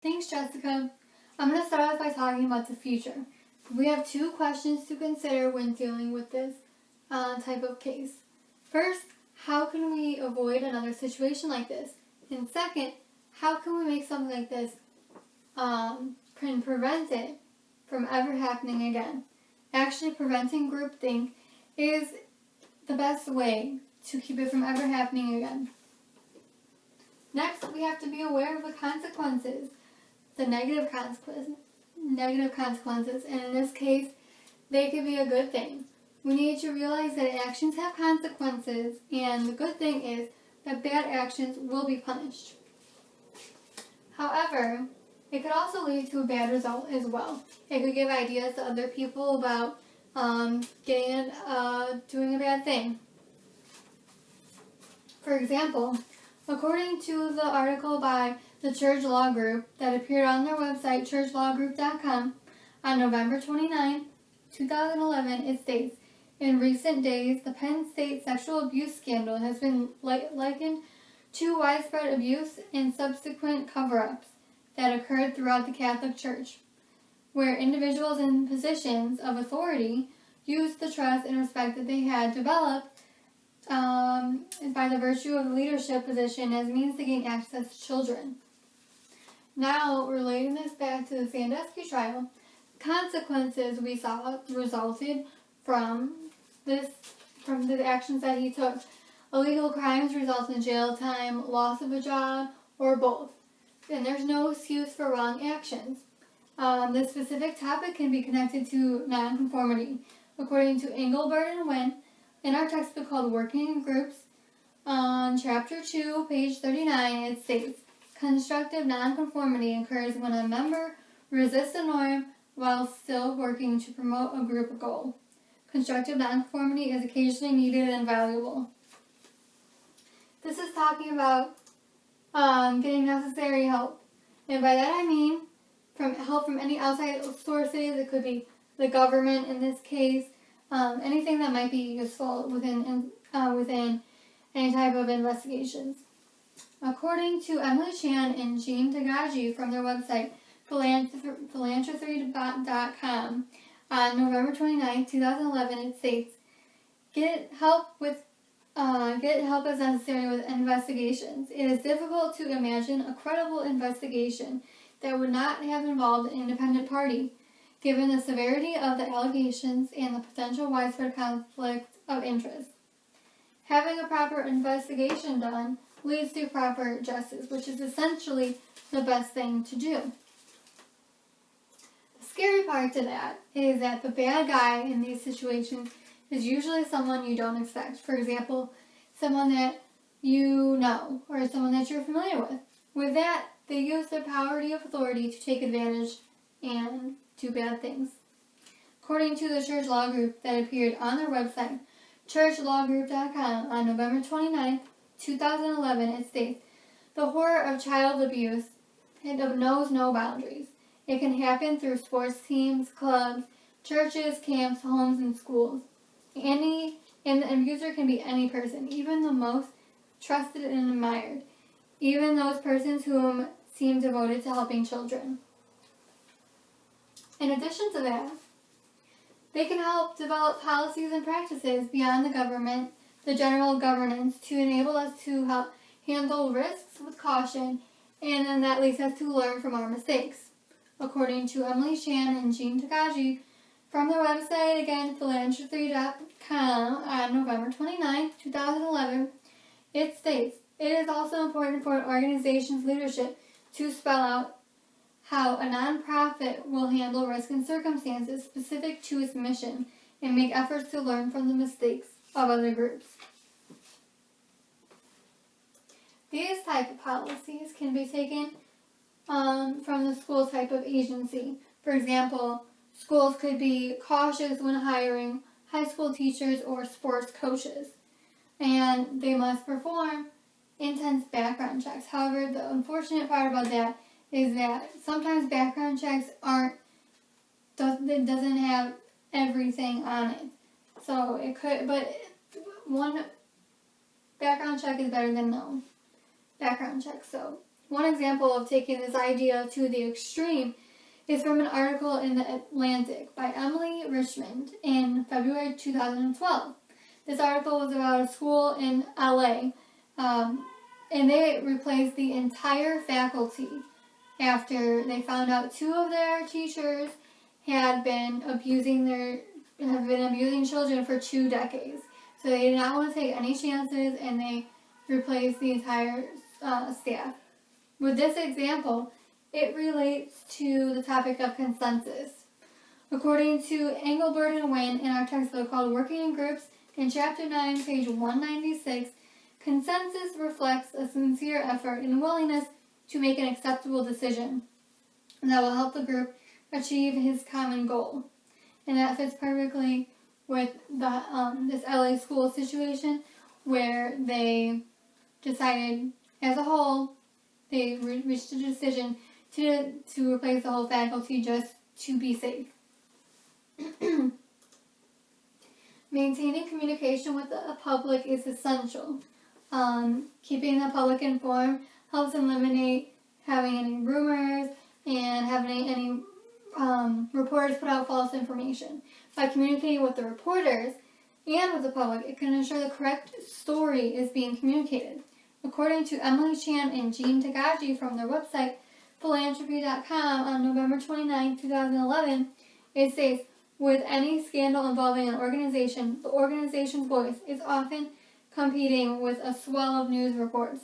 Thanks, Jessica. I'm going to start off by talking about the future. We have two questions to consider when dealing with this type of case. First, how can we avoid another situation like this? And second, how can we make something like this can prevent it from ever happening again? Actually, preventing groupthink is the best way to keep it from ever happening again. Next, we have to be aware of the consequences, the negative consequences, and in this case, they could be a good thing. We need to realize that actions have consequences, and the good thing is that bad actions will be punished. However, it could also lead to a bad result as well. It could give ideas to other people about doing a bad thing. For example, according to the article by the Church Law Group that appeared on their website, churchlawgroup.com, on November 29, 2011, it states, "In recent days, the Penn State sexual abuse scandal has been likened to widespread abuse and subsequent cover-ups that occurred throughout the Catholic Church, where individuals in positions of authority used the trust and respect that they had developed by the virtue of the leadership position as means to gain access to children." Now, relating this back to the Sandusky trial, consequences we saw resulted from the actions that he took. Illegal crimes result in jail time, loss of a job, or both. And there's no excuse for wrong actions. This specific topic can be connected to nonconformity. According to Engelbert and Wynn, in our textbook called Working in Groups, on Chapter 2, page 39, it states, "Constructive nonconformity occurs when a member resists a norm while still working to promote a group goal. Constructive nonconformity is occasionally needed and valuable." This is talking about getting necessary help. And by that I mean help from any outside sources. It could be the government in this case, anything that might be useful within any type of investigations. According to Emily Chan and Jean Tagaji from their website, philanthropy.com, on November 29, 2011, it states, Get help as necessary with investigations. It is difficult to imagine a credible investigation that would not have involved an independent party, given the severity of the allegations and the potential widespread conflict of interest. Having a proper investigation done leads to proper justice, which is essentially the best thing to do. The scary part to that is that the bad guy in these situations is usually someone you don't expect. For example, someone that you know or someone that you're familiar with. With that, they use their power of authority to take advantage and do bad things. According to the Church Law Group that appeared on their website, churchlawgroup.com, on November 29, 2011, it states, "The horror of child abuse knows no boundaries. It can happen through sports teams, clubs, churches, camps, homes, and schools. And the abuser can be any person, even the most trusted and admired, even those persons whom seem devoted to helping children." In addition to that, they can help develop policies and practices beyond the government, the general governance, to enable us to help handle risks with caution, and then that leads us to learn from our mistakes. According to Emily Chan and Jean Tagaji, from their website, again, philanthropy.com, on November 29, 2011, it states, "It is also important for an organization's leadership to spell out how a nonprofit will handle risk and circumstances specific to its mission and make efforts to learn from the mistakes of other groups." These type of policies can be taken from the school type of agency. For example, schools could be cautious when hiring high school teachers or sports coaches, and they must perform intense background checks. However, the unfortunate part about that is that sometimes background checks doesn't have everything on it. So it could, but one background check is better than no background check. So One example of taking this idea to the extreme is from an article in The Atlantic by Emily Richmond in February 2012. This article was about a school in LA, and they replaced the entire faculty after they found out 2 of their teachers had been abusing children for 2 decades. So they did not want to take any chances, and they replaced the entire staff. With this example, it relates to the topic of consensus. According to Engelbert and Wynn in our textbook called Working in Groups, in Chapter 9, page 196, consensus reflects a sincere effort and willingness to make an acceptable decision that will help the group achieve his common goal. And that fits perfectly with this LA school situation, where they decided as a whole, they reached a decision to replace the whole faculty just to be safe. Maintaining communication with the public is essential. Keeping the public informed helps eliminate having any rumors and having any reporters put out false information. By communicating with the reporters and with the public, it can ensure the correct story is being communicated. According to Emily Chan and Jean Tagaji from their website, philanthropy.com, on November 29, 2011, it states, with any scandal involving an organization, the organization's voice is often competing with a swell of news reports.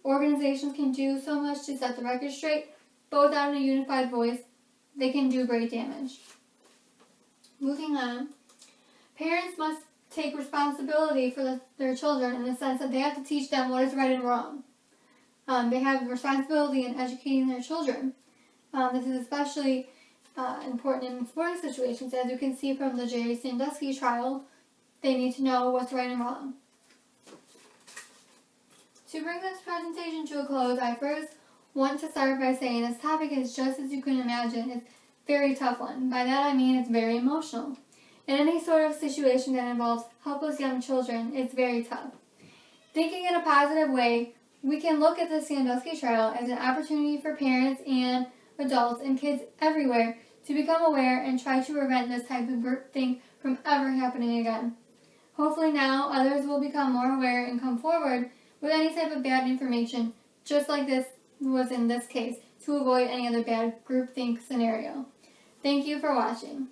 Organizations can do so much to set the record straight, but without a unified voice, they can do great damage. Moving on, parents must take responsibility for their children in the sense that they have to teach them what is right and wrong. They have responsibility in educating their children. This is especially important in sporting situations. As you can see from the Jerry Sandusky trial, they need to know what's right and wrong. To bring this presentation to a close, I first want to start by saying this topic is, just as you can imagine, it's a very tough one. By that I mean it's very emotional. In any sort of situation that involves helpless young children, it's very tough. Thinking in a positive way, we can look at the Sandusky trial as an opportunity for parents and adults and kids everywhere to become aware and try to prevent this type of thing from ever happening again. Hopefully now others will become more aware and come forward with any type of bad information, just like this was in this case, to avoid any other bad groupthink scenario. Thank you for watching.